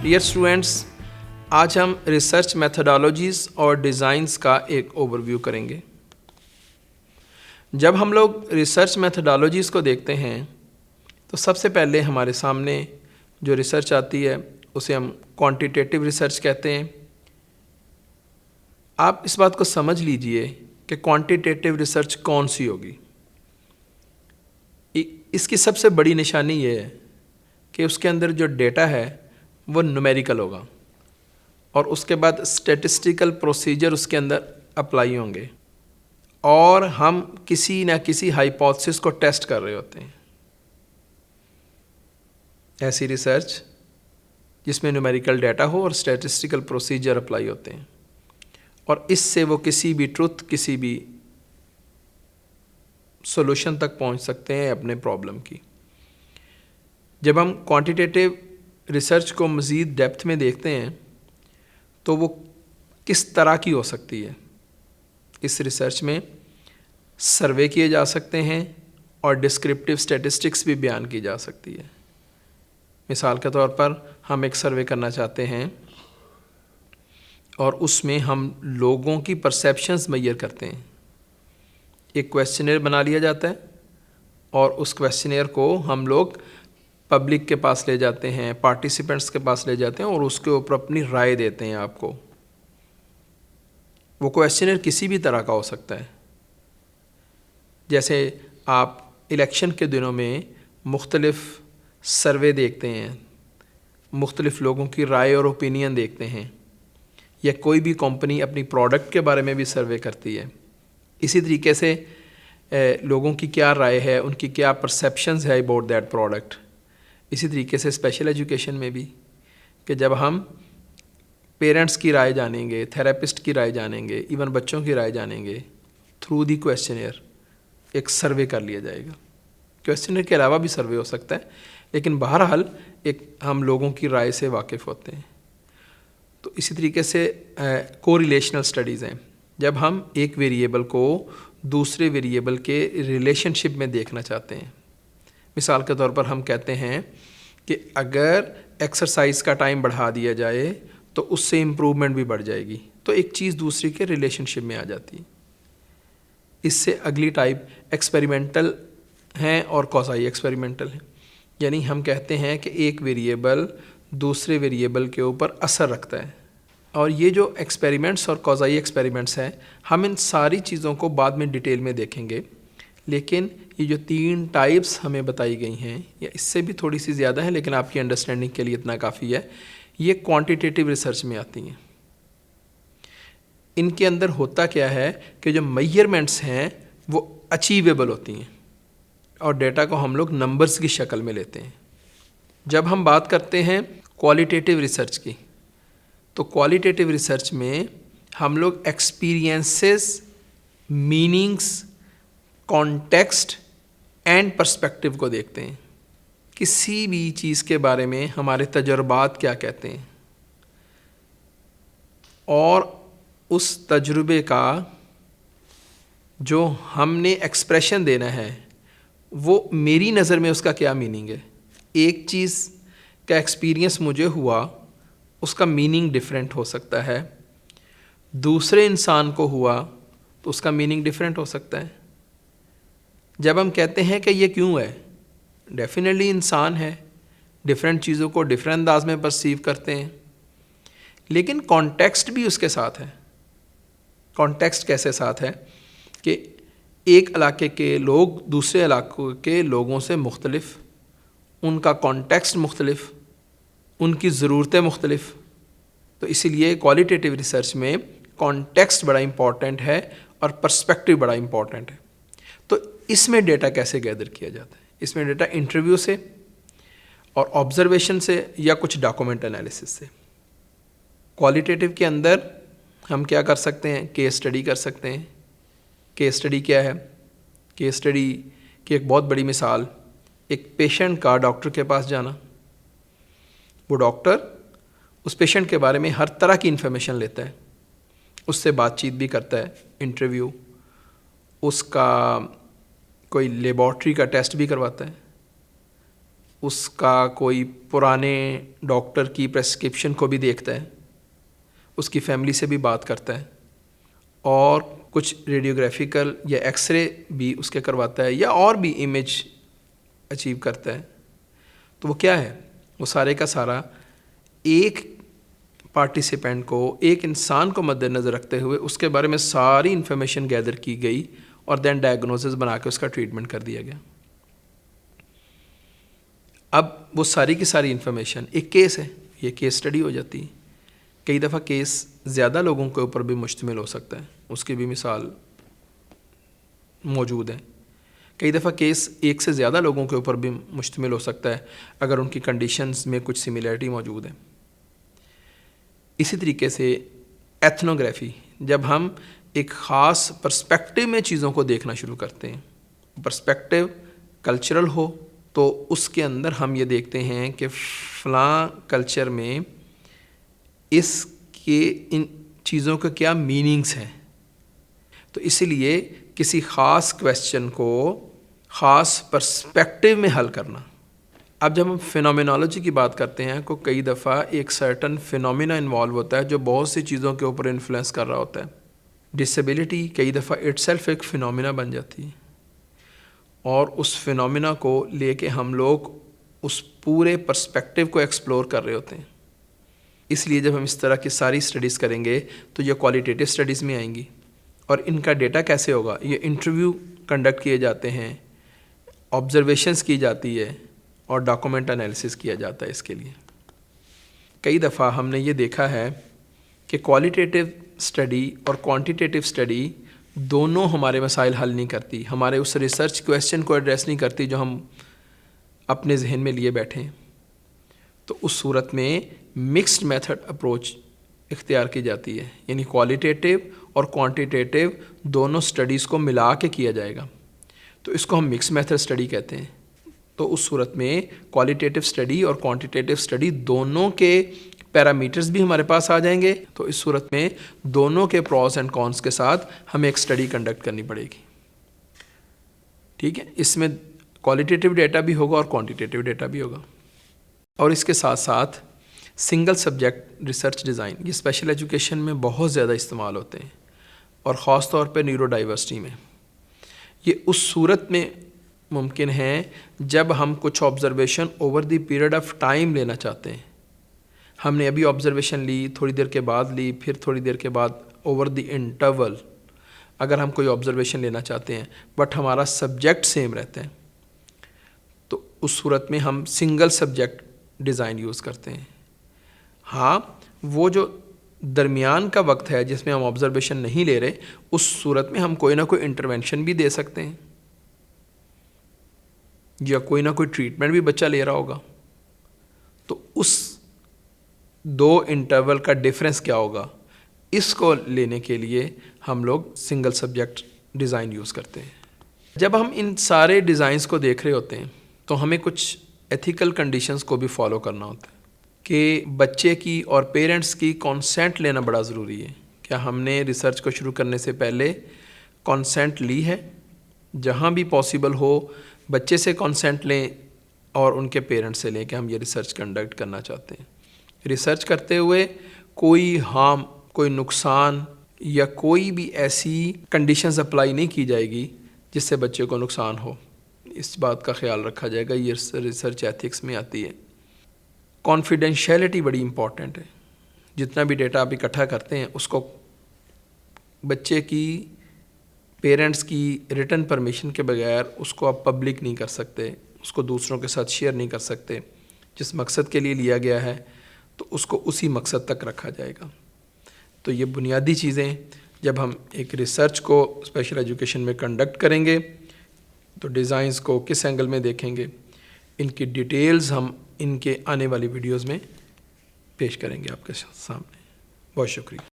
Dear students, आज हम research methodologies और डिज़ाइंस का एक ओवरव्यू करेंगे। जब हम लोग रिसर्च मेथडोलॉजीज़ को देखते हैं तो सबसे पहले हमारे सामने जो रिसर्च आती है उसे हम क्वांटिटेटिव रिसर्च कहते हैं। आप इस बात को समझ लीजिए कि क्वांटिटेटिव रिसर्च कौन सी होगी। इसकी सबसे बड़ी निशानी ये है कि उसके अंदर जो डेटा है वो न्यूमेरिकल होगा और उसके बाद स्टैटिस्टिकल प्रोसीजर उसके अंदर अप्लाई होंगे और हम किसी न किसी हाइपोथेसिस को टेस्ट कर रहे होते हैं। ऐसी रिसर्च जिसमें न्यूमेरिकल डेटा हो और स्टैटिस्टिकल प्रोसीजर अप्लाई होते हैं और इससे वो किसी भी ट्रुथ, किसी भी सॉल्यूशन तक पहुंच सकते हैं अपने प्रॉब्लम की। जब हम क्वांटिटेटिव रिसर्च को मज़ीद डेप्थ में देखते हैं तो वो किस तरह की हो सकती है। इस रिसर्च में सर्वे किए जा सकते हैं और डिस्क्रिप्टिव स्टैटिस्टिक्स भी बयान की जा सकती है। मिसाल के तौर पर हम एक सर्वे करना चाहते हैं और उसमें हम लोगों की परसेप्शंस मेजर करते हैं। एक क्वेश्चनेयर बना लिया जाता है और उस क्वेश्चनेयर को हम लोग पब्लिक के पास ले जाते हैं, पार्टिसिपेंट्स के पास ले जाते हैं और उसके ऊपर अपनी राय देते हैं आपको। वो क्वेश्चनेयर किसी भी तरह का हो सकता है। जैसे आप इलेक्शन के दिनों में मुख्तलिफ सर्वे देखते हैं, मुख्तलिफ लोगों की राय और ओपिनियन देखते हैं, या कोई भी कंपनी अपनी प्रोडक्ट के बारे में भी सर्वे करती है। इसी तरीके से लोगों की क्या राय है, उनकी क्या परसेप्शंस है अबाउट दैट प्रोडक्ट। इसी तरीके से स्पेशल एजुकेशन में भी कि जब हम पेरेंट्स की राय जानेंगे, थेरेपिस्ट की राय जानेंगे, इवन बच्चों की राय जानेंगे, थ्रू दी क्वेश्चनेयर एक सर्वे कर लिया जाएगा। क्वेश्चनेयर के अलावा भी सर्वे हो सकता है, लेकिन बहरहाल एक हम लोगों की राय से वाकिफ़ होते हैं। तो इसी तरीके से कोरिलेशनल स्टडीज़ हैं। जब हम एक वेरिएबल को दूसरे वेरिएबल के रिलेशनशिप में देखना चाहते हैं। मिसाल के तौर पर हम कहते हैं कि अगर एक्सरसाइज का टाइम बढ़ा दिया जाए तो उससे इम्प्रूवमेंट भी बढ़ जाएगी, तो एक चीज़ दूसरी के रिलेशनशिप में आ जाती है। इससे अगली टाइप एक्सपेरिमेंटल हैं और कॉज़ाई एक्सपेरिमेंटल हैं। यानी हम कहते हैं कि एक वेरिएबल दूसरे वेरिएबल के ऊपर असर रखता है। और ये जो एक्सपेरिमेंट्स और कॉज़ाई एक्सपेरिमेंट्स हैं, हम इन सारी चीज़ों को बाद में डिटेल में देखेंगे, लेकिन ये जो 3 टाइप्स हमें बताई गई हैं या इससे भी थोड़ी सी ज़्यादा है, लेकिन आपकी अंडरस्टैंडिंग के लिए इतना काफ़ी है, ये क्वांटिटेटिव रिसर्च में आती हैं। इनके अंदर होता क्या है कि जो मेजरमेंट्स हैं वो अचीवेबल होती हैं और डेटा को हम लोग नंबर्स की शक्ल में लेते हैं। जब हम बात करते हैं क्वालिटेटिव रिसर्च की, तो क्वालिटेटिव रिसर्च में हम लोग experiences, meanings, context and perspective को देखते हैं। किसी भी चीज़ के बारे में हमारे तजुर्बात क्या कहते हैं और उस तजुर्बे का जो हमने एक्सप्रेशन देना है वो मेरी नज़र में उसका क्या मीनिंग है। एक चीज़ का एक्सपीरियंस मुझे हुआ, उसका मीनिंग डिफरेंट हो सकता है। दूसरे इंसान को हुआ तो उसका मीनिंग डिफरेंट हो सकता है। जब हम कहते हैं कि ये क्यों है, डेफिनेटली इंसान है, डिफरेंट चीज़ों को डिफरेंट अंदाज में परसीव करते हैं, लेकिन कॉन्टेक्स्ट भी उसके साथ है। कॉन्टेक्स्ट कैसे साथ है कि एक इलाके के लोग दूसरे इलाकों के लोगों से मुख्तलिफ, उनका कॉन्टेक्स्ट मुख्तलिफ, उनकी ज़रूरतें मुख्तलिफ। तो इसीलिए क्वालिटेटिव रिसर्च में कॉन्टेक्स्ट बड़ा इम्पॉर्टेंट है और पर्सपेक्टिव बड़ा इम्पॉर्टेंट है। तो इसमें डेटा कैसे गैदर किया जाता है? इसमें डेटा इंटरव्यू से और ऑब्जर्वेशन से या कुछ डॉक्यूमेंट एनालिसिस से। क्वालिटेटिव के अंदर हम क्या कर सकते हैं? केस स्टडी कर सकते हैं। केस स्टडी क्या है? केस स्टडी की एक बहुत बड़ी मिसाल, एक पेशेंट का डॉक्टर के पास जाना। वो डॉक्टर उस पेशेंट के बारे में हर तरह की इन्फॉर्मेशन लेता है, उससे बातचीत भी करता है, इंटरव्यू, उसका कोई लेबॉर्ट्री का टेस्ट भी करवाता है, उसका कोई पुराने डॉक्टर की प्रेस्क्रिप्शन को भी देखता है, उसकी फैमिली से भी बात करता है और कुछ रेडियोग्राफिकल या एक्सरे भी उसके करवाता है या और भी इमेज अचीव करता है। तो वो क्या है, वो सारे का सारा एक पार्टिसिपेंट को, एक इंसान को मद्देनज़र रखते हुए उसके बारे में सारी इन्फॉर्मेशन गैदर की गई और देन डायग्नोसिस बना के उसका ट्रीटमेंट कर दिया गया। अब वो सारी की सारी इन्फॉर्मेशन एक केस है, ये केस स्टडी हो जाती है। कई दफ़ा केस ज़्यादा लोगों के ऊपर भी मुश्तमिल हो सकता है, उसकी भी मिसाल मौजूद है। कई दफ़ा केस एक से ज़्यादा लोगों के ऊपर भी मुश्तमिल हो सकता है अगर उनकी कंडीशंस में कुछ सिमिलरिटी मौजूद है। इसी तरीके से एथनोग्राफी, जब हम एक ख़ास पर्सपेक्टिव में चीज़ों को देखना शुरू करते हैं, पर्सपेक्टिव कल्चरल हो तो उसके अंदर हम ये देखते हैं कि फ़लाँ कल्चर में इसके इन चीज़ों के क्या मीनिंग्स हैं। तो इसीलिए किसी ख़ास क्वेश्चन को ख़ास पर्सपेक्टिव में हल करना। अब जब हम फिनोमिनोलॉजी की बात करते हैं तो कई दफ़ा एक सर्टन फिनोमिना इन्वॉल्व होता है जो बहुत सी चीज़ों के ऊपर इन्फ्लुएंस कर रहा होता है। डिसेबिलिटी कई दफ़ा इटसेल्फ एक फिनोमिना बन जाती है और उस फिनोमिना को लेके हम लोग उस पूरे पर्सपेक्टिव को एक्सप्लोर कर रहे होते हैं। इसलिए जब हम इस तरह की सारी स्टडीज़ करेंगे तो ये क्वालिटेटिव स्टडीज़ में आएंगी। और इनका डेटा कैसे होगा, ये इंटरव्यू कंडक्ट किए जाते हैं, ऑब्जर्वेशंस की जाती है और डॉक्यूमेंट एनालिसिस किया जाता है। इसके लिए कई दफ़ा हमने ये देखा है कि क्वालिटेटिव स्टडी और क्वांटिटेटिव स्टडी दोनों हमारे मसाइल हल नहीं करती, हमारे उस रिसर्च क्वेश्चन को एड्रेस नहीं करती जो हम अपने जहन में लिए बैठे हैं। तो उस सूरत में मिक्स्ड मेथड अप्रोच इख्तियार की जाती है, यानी क्वालिटेटिव और क्वांटिटेटिव दोनों स्टडीज़ को मिला के किया जाएगा। तो इसको हम मिक्स मेथड स्टडी कहते हैं। तो उस सूरत में क्वालिटेटिव स्टडी और क्वांटिटेटिव स्टडी दोनों के पैरामीटर्स भी हमारे पास आ जाएंगे। तो इस सूरत में दोनों के प्रॉस एंड कॉन्स के साथ हमें एक स्टडी कंडक्ट करनी पड़ेगी। ठीक है, इसमें क्वालिटेटिव डेटा भी होगा और क्वांटिटेटिव डेटा भी होगा। और इसके साथ साथ सिंगल सब्जेक्ट रिसर्च डिज़ाइन, ये स्पेशल एजुकेशन में बहुत ज़्यादा इस्तेमाल होते हैं और ख़ास तौर पे न्यूरो डाइवर्सिटी में। ये उस सूरत में मुमकिन है जब हम कुछ observation over the period of time लेना चाहते हैं। हमने अभी ऑब्जर्वेशन ली, थोड़ी देर के बाद ली, फिर थोड़ी देर के बाद ओवर द इंटरवल अगर हम कोई ऑब्जर्वेशन लेना चाहते हैं बट हमारा सब्जेक्ट सेम रहता है, तो उस सूरत में हम सिंगल सब्जेक्ट डिज़ाइन यूज़ करते हैं। हाँ, वो जो दरमियान का वक्त है जिसमें हम ऑब्जर्वेशन नहीं ले रहे, उस सूरत में हम कोई ना कोई इंटरवेंशन भी दे सकते हैं या कोई ना कोई ट्रीटमेंट भी बच्चा ले रहा होगा। तो उस दो इंटरवल का डिफरेंस क्या होगा, इसको लेने के लिए हम लोग सिंगल सब्जेक्ट डिज़ाइन यूज़ करते हैं। जब हम इन सारे डिज़ाइंस को देख रहे होते हैं तो हमें कुछ एथिकल कंडीशंस को भी फॉलो करना होता है कि बच्चे की और पेरेंट्स की कंसेंट लेना बड़ा ज़रूरी है। क्या हमने रिसर्च को शुरू करने से पहले कंसेंट ली है? जहाँ भी पॉसिबल हो बच्चे से कंसेंट लें और उनके पेरेंट्स से लें कि हम ये रिसर्च कंडक्ट करना चाहते हैं। रिसर्च करते हुए कोई हार्म, कोई नुकसान या कोई भी ऐसी कंडीशंस अप्लाई नहीं की जाएगी जिससे बच्चे को नुकसान हो। इस बात का ख्याल रखा जाएगा, ये रिसर्च एथिक्स में आती है। कॉन्फिडेंशियलिटी बड़ी इंपॉर्टेंट है। जितना भी डेटा आप इकट्ठा करते हैं उसको बच्चे की, पेरेंट्स की रिटन परमिशन के बगैर उसको आप पब्लिक नहीं कर सकते, उसको दूसरों के साथ शेयर नहीं कर सकते। जिस मकसद के लिए लिया गया है तो उसको उसी मकसद तक रखा जाएगा। तो ये बुनियादी चीज़ें जब हम एक रिसर्च को स्पेशल एजुकेशन में कंडक्ट करेंगे तो डिज़ाइंस को किस एंगल में देखेंगे, इनकी डिटेल्स हम इनके आने वाली वीडियोस में पेश करेंगे आपके सामने। बहुत शुक्रिया।